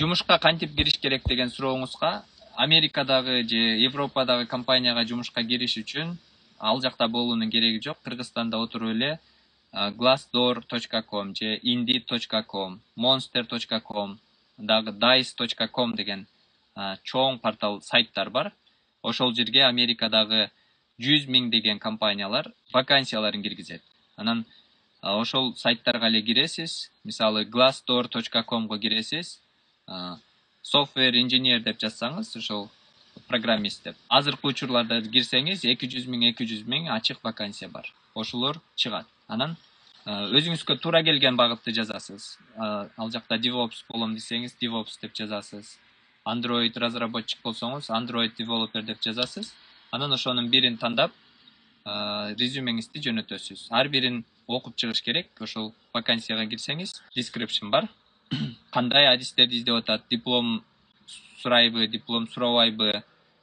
Жумушка кантип кириш керек деген сурооңузга, Америкадагы же Европадагы компанияга жумушка кириш үчүн ал жакта болуунун кереги жок. Кыргызстанда отуруп эле glassdoor.com же indeed.com, monster.com, дагы dice.com деген чоң портал сайттар бар. Ошол жерге Америкадагы 100 000 деген компаниялар вакансияларын киргизет. Анан ошол сайттарга эле киресиз. Мисалы glassdoor.comго киресиз. Software engineer деп жазсаңыз, ошол программист деп. Азыркы учурларда кирсеңиз 200 000 ачык вакансия бар. Ошолор чыгат. Анан өзүңүзгө туура келген багытты жазасыз. Ал жакта DevOps болом десеңиз, DevOps деп жазасыз. Android разработчик болсоңуз, Android developer деп жазасыз. Анан ошонун бирин тандап, резюмеңизди жөнөтөсүз. Ар бирин окуп чыгыш керек. Ошол вакансияга кирсеңиз, description бар. Кандай адистерди издеп атат, диплом сурайбы, диплом сурабайбы,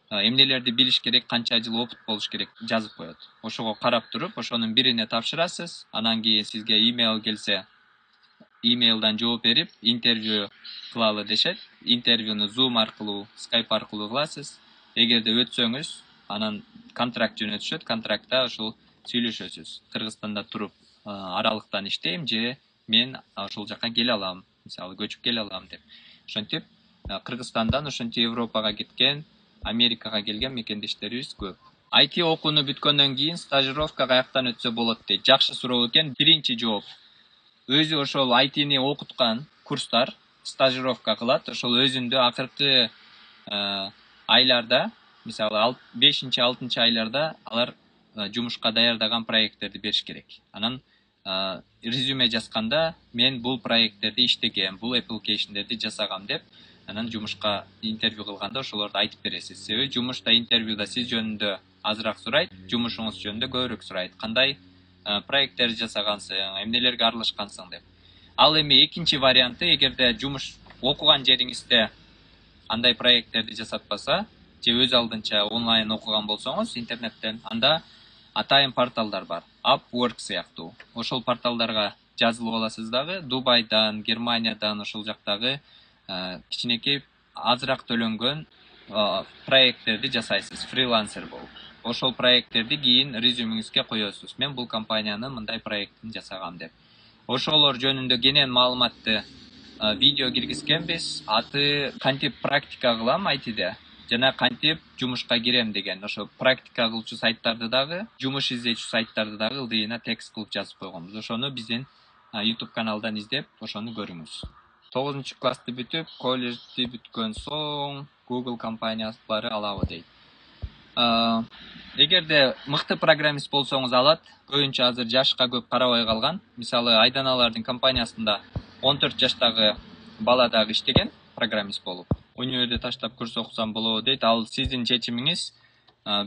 эмнелерди билиш керек, канча жыл опыт болуш керек жазып коет. Ошого карап туруп, ошонун бирине тапшырасыз. Анан кийин сизге имейл келсе, имейлдан жооп берип, интервью кылалы дешет. Интервьюну Zoom аркылуу, Skype аркылуу кыласыз. Эгерде өтсөңүз, анан контракт жөнөтүшөт. Контрактта ошол сүйлөшөсүз. Кыргызстанда туруп аралыктан иштейм же мен ошол жака келе алам, мисалы көчүп келе алам деп. Ошентип Кыргызстандан ошентип Европага кеткен, Америкага келген мекендештерибиз көп. IT окууну бүткөндөн кийин стажировка каяктан өтсө болот дейт. Жакшы суроо экен. Биринчи жооп. Өзү ошол IT-ни окуткан курстар стажировка кылат. Ошол өзүндө акыркы айларда, мисалы 5-6 айларда алар жумушка даярдаган проекттерди бериш керек. Анан резюме жазганда мен бул проекттерди иштегем, бул applicationдерди жасагам деп, анан жумушка интервью кылганда ошолорду айтып бересиз. Себеби жумушта интервьюда сиз жөнүндө азыраак сурайт, жумушуңуз жөнүндө көбүрөөк сурайт. Кандай проекттерди жасагансың, эмнелерге аралашкансың деп. Ал эми экинчи варианты, эгерде жумуш окуган жериңизде андай проекттерди жасатпаса, же өз алдынча онлайн окуган болсоңуз интернеттен, анда атайын порталдар бар. Upwork сыяктуу. Ошол порталдарга жазылып аласыз дагы. Дубайдан, Германиядан ошол жактагы кичинекей азыраак төлөнгөн проекттерди жасайсыз, фрилансер болуп. Ошол проекттерди кийин резюмеңизге коесуз. Мен бул компаниянын мындай проектин жасагам деп. Ошолор жөнүндө кенен маалыматты видео киргизгенбиз. Аты кантип практика кылам айтиде жана кантип жумушка кирем деген. Ошо практика кылчу сайттарды дагы, жумуш издечү сайттарды дагы ылдыйына текст кылып жазып койгонбуз. Ошону биздин YouTube каналдан издеп, ошону көрүңүз. 9-классты бүтүп, колледжди бүткөн соң Google компаниялары алабы дейт. Эгерде мыкты программист болсоңуз алат, көбүнчө азыр жашка көп карабай калган. Мисалы, Айданалардын компаниясында 14 жаштагы бала дагы иштеген программист болуп. Универде таштап курс окусам болобу дейт. Ал сиздин чечимиңиз.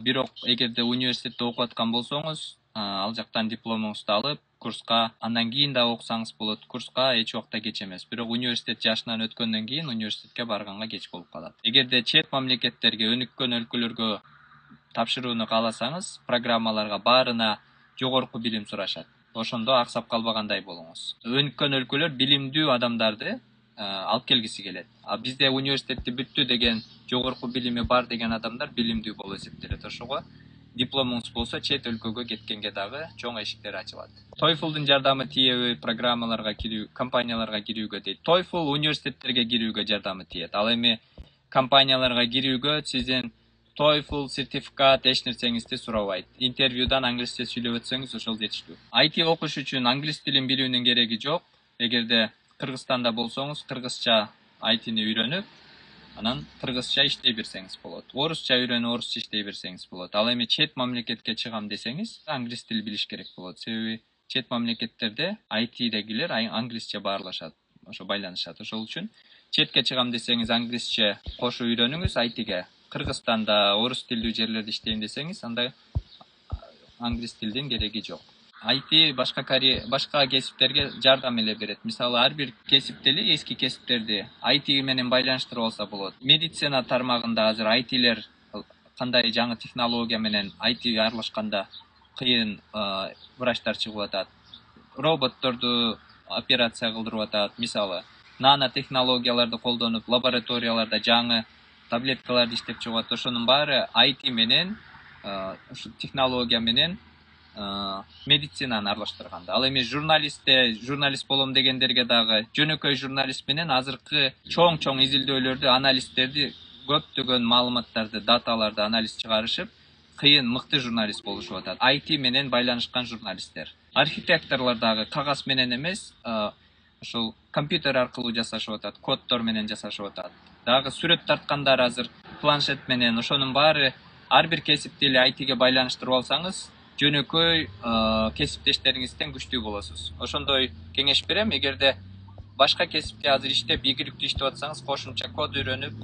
Бирок эгерде университетте окуп аткан болсоңуз, ал жактан дипломуңузду алып, курска андан кийин да окусаңыз болот. Курска эч убакта кеч эмес. Бирок университет жашынан өткөндөн кийин университетке барганга кеч болуп калат. Эгерде чет мамлекеттерге, өнүккөн өлкөлөргө тапшырууну кааласаңыз, программаларга баарына жогорку билим сурашат. Ошондо аксап калбагандай болуңуз. Өнүккөн өлкөлөр билимдүү адамдарды алып келгиси келет. Бизде университетти бүттү деген, жогорку билими бар деген адамдар билимдүү болуп эсептелет. Ошого дипломуңуз болсо чет өлкөгө кеткенге дагы чоң эшиктер ачылат. TOEFL-дын жардамы тиеби программаларга кирүү, компанияларга кирүүгө дейт. TOEFL университеттерге кирүүгө жардамы тиет. Ал эми компанияларга кирүүгө сиздин TOEFL сертификат эч нерсеңизди сурабайт. Интервьюдан англисче сүйлөп өтсөңүз ошол жетиштүү. IT окуш үчүн англис тилин билүүнүн кереги жок. Эгерде Кыргызстанда болсоңуз, кыргызча IT-ни үйрөнүп, анан кыргызча иштей берсеңиз болот. Орусча үйрөнүп, орусча иштей берсеңиз болот. Ал эми чет мамлекетке чыгам десеңиз, англис тил билиш керек болот. Себеби чет мамлекеттерде IT-дегилер англисче баарлашат, ошо байланышат. Ошол үчүн четке чыгам десеңиз, англисче кошо үйрөнүңүз IT-ге. Кыргызстанда орус тилдүү жерлерде иштейм десеңиз, анда англис тилдин кереги жок. IT башка кесиптерге жардам эле берет. Мисалы, ар бир кесипте эле эски кесиптерди IT менен байланыштырып алса болот. Медицина тармагында азыр IT-лер кандай жаңы технология менен IT аралашканда кыйын врачтар чыгып атат. Роботторду операция кылдырып атат. Мисалы, нано технологияларды колдонуп лабораторияларда жаңы таблеткаларды иштеп чыгып атат. Ошонун баары IT менен ушу технология менен медицинаны аралаштырганда. Ал эми журналист болом дегендерге дагы жөнөкөй журналист менен азыркы чоң изилдөөлөрдү, анализтерди, көптөгөн маалыматтарды, даталарды анализ чыгарышып, кыйын мыкты журналист болушуп атат. IT менен байланышкан журналисттер. Архитекторлор дагы кагаз менен эмес, ошол компьютер аркылуу жасашып атат, коддор менен жасашып атат. Дагы сүрөт тарткандар азыр планшет менен. Ошонун баары ар бир кесипти эле IT-ге байланыштырып алсаңыз, жөнөкөй кесиптештериңизден күчтүү болосуз. Ошондой кеңеш берем, эгерде башка кесипте азыр иштеп, ийгиликтүү иштеп атсаңыз, кошумча код үйрөнүп,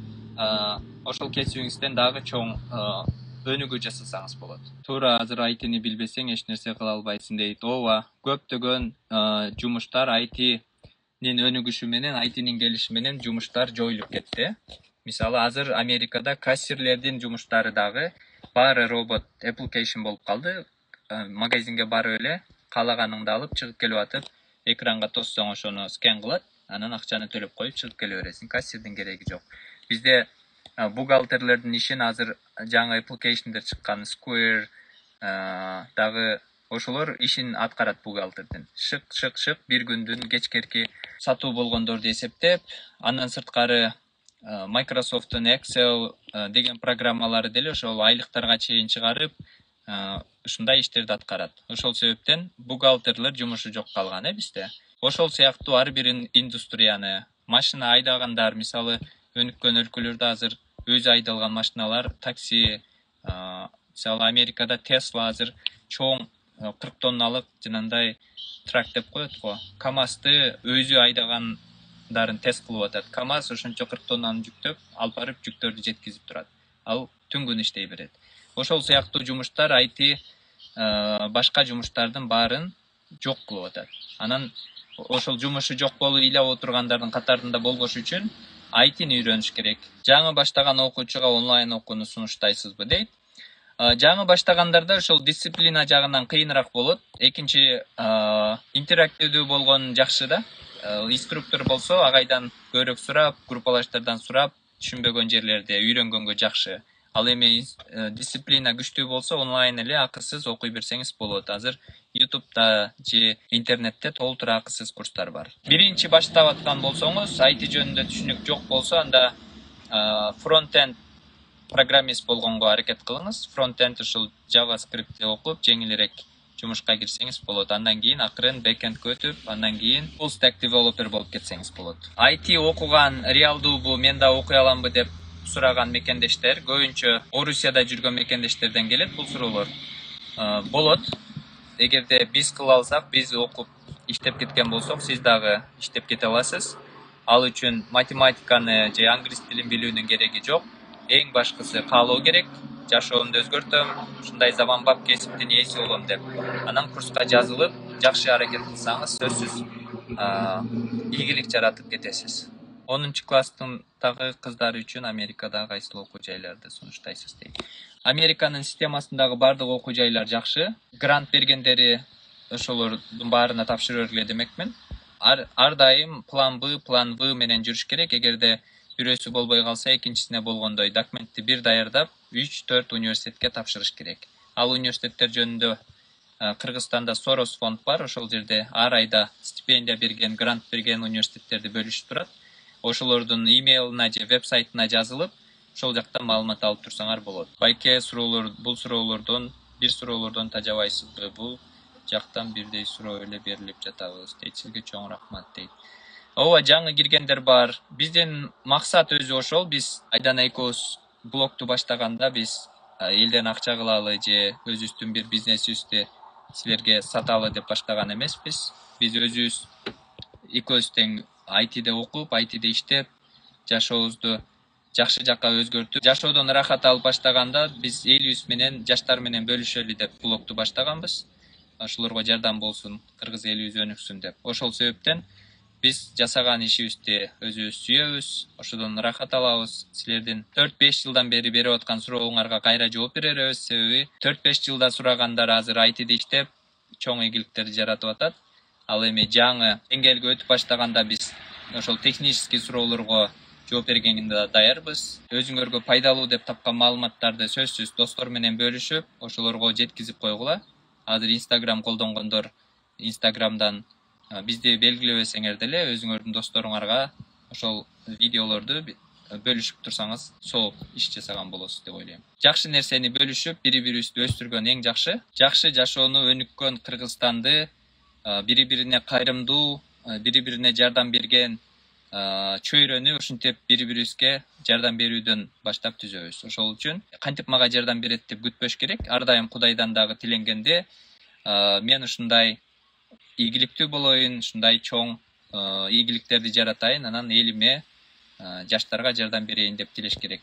ошол кесибиңизден дагы чоң өнүгүү жасасаңыз болот. Туура азыр IT-ни билбесең эч нерсе кыла албайсың дейт. Ооба, көптөгөн жумуштар IT-нин өнүгүшү менен, IT-нин келиши менен жумуштар жоюлуп кетти. Мисалы, азыр Америкада кассирлердин жумуштары дагы баары робот application болуп калды. Магазинге барып эле каалаганыңды алып чыгып келип атып, экранга тоссоң ошону скен кылат, анан акчаны төлөп коюп чыгып келе бересиң. Кассирдин кереги жок. Бизде бухгалтерлердин ишин азыр жаңы applicationдер чыккан, Square дагы ошолор ишин аткарат бухгалтердин. Шык бир күндүн кечкерки сатуу болгондорду эсептеп, андан сырткары Microsoft'un Excel деген программалары деле ошол айлыктарга чейин чыгарып, ушундай иштерди аткарат. Ошол себептен бухгалтерлер жумушу жок калган бизде. Ошол сыяктуу ар бир индустрияны, машина айдагандар, мисалы, өнүккөн өлкөлөрдө азыр өзү айдалган машиналар, такси, мисалы Америкада Tesla азыр чоң 40 тонналык жанагындай трак деп коет го. КамАЗды өзү айдагандарын тест кылып атат. КамАЗ ошончо 40 тоннаны жүктөп, алып барып жүктөрдү жеткизип турат. Ал түн күн иштей берет. Ошол сыяктуу жумуштар IT башка жумуштардын баарын жок кылып атат. Анан ошол жумушу жок болуп ыйлап отургандардын катарында болбош үчүн IT-ни үйрөнүш керек. Жаңы баштаган окуучуга онлайн окууну сунуштайсызбы дейт. Жаңы баштагандарда ошол дисциплина жагынан кыйыныраак болот. Экинчи, интерактивдүү болгон жакшы да. Инструктор болсо, агайдан көбүрөөк сурап, группалаштардан сурап, түшүнбөгөн жерлерде үйрөнгөнгө жакшы. Ал эми дисциплина күчтүү болсо, онлайн эле акысыз окуй берсеңиз болот. Азыр YouTube'да же интернетте толтура акысыз курстар бар. Биринчи баштап аткан болсоңуз, IT жөнүндө түшүнүк жок болсо, анда фронт-энд программист болгонго аракет кылыңыз. Фронт-энд ушул JavaScript окуп, жеңилирээк жумушка кирсеңиз болот. Андан кийин акырын бэкэндке өтүп, андан кийин full stack developer болуп кетсеңиз болот. IT окуган реалдуубу, мен да окуй аламбы деп сураган мекендештер, көбүнчө Орусияда жүргөн мекендештерден келет бул суроолор. Болот. Эгерде биз кыла алсак, биз окуп иштеп кеткен болсок, сиз дагы иштеп кете аласыз. Ал үчүн математиканы же англис тилин билүүнүн кереги жок. Эң башкысы каалоо керек. Жашоомду өзгөртөм, ушундай заманбап кесиптин ээси болом деп. Анан курска жазылып, жакшы аракет кылсаңыз, сөзсүз ийгилик жаратып кетесиз. 10-класстын дагы кыздары үчүн Америкада кайсыл окуу жайларды сунуштайсыз дейт. Американын системасындагы бардык окуу жайлар жакшы. Грант бергендери ошолордун баарына тапшырып эле демекмин. Ар дайым план В менен жүрүш керек. Эгерде бирөөсү болбой калса, экинчисине болгондой документти бир даярдап, 3-4 университетке тапшырыш керек. Ал университеттер жөнүндө Кыргызстанда Soros фонд бар. Ошол жерде ар айда стипендия берген, грант берген университеттерди бөлүшүп турат. Ошолордун имейлине же вебсайтына жазылып, ошол жактан маалымат алып турсаңар болот. Байке бул суроолордон, бир суроолордон тажабайсызбы? Бул жактан бирдей суроо эле берилип жатабыз дейт. Сизге чоң рахмат дейт. Ооба, жаңы киргендер бар. Биздин максат өзү ошол. Биз айдан экөөбүз блогту баштаганда биз элден акча кылалы же өзүбүздүн бир бизнесибизди силерге саталы деп баштаган эмеспиз. Биз өзүбүз экөөбүз тең IT-де окуп, IT-де иштеп, жашообузду жакшы жакка өзгөртүп, жашоодон рахат алып баштаганда биз элибиз менен, жаштар менен бөлүшөлү деп блогту баштаганбыз. Ошолорго жардам болсун, кыргыз элибиз өнүксүн деп. Ошол себептен биз жасаган ишибизди өзүбүз сүйөбүз, ошодон рахат алабыз. Силердин 4-5 жылдан бери берип аткан сурооңарга кайра жооп беребиз, себеби 4-5 жылда сурагандар азыр IT-де иштеп, чоң ийгиликтерди жаратып атат. Ал эми жаңы деңгээлге өтүп баштаганда биз ошол технический суроолорго жооп бергенге даярбыз. Өзүңөргө пайдалуу деп тапкан маалыматтарды сөзсүз достор менен бөлүшүп, ошолорго жеткизип койгула. Азыр Instagram колдонгондор Instagramдан бизди белгилебесеңер деле өзүңөрдүн досторуңарга ошол видеолорду бөлүшүп турсаңыз сооп иш жасаган болосуз деп ойлойм. Жакшы нерсени бөлүшүп, бири-бирибизди өстүргөн эң жакшы. Жакшы жашоону өнүккөн Кыргызстанды бири-бирине кайрымдуу, бири-бирине жардам берген чөйрөнү ушинтип бири-бирибизге жардам берүүдөн баштап түзөбүз. Ошол үчүн кантип мага жардам берет деп күтпөш керек. Ар дайым Кудайдан дагы тиленгенде, мен ушундай ийгиликтүү болоюн, ушундай чоң ийгиликтерди жаратайын, анан элиме, жаштарга жардам берейин деп тилеш керек.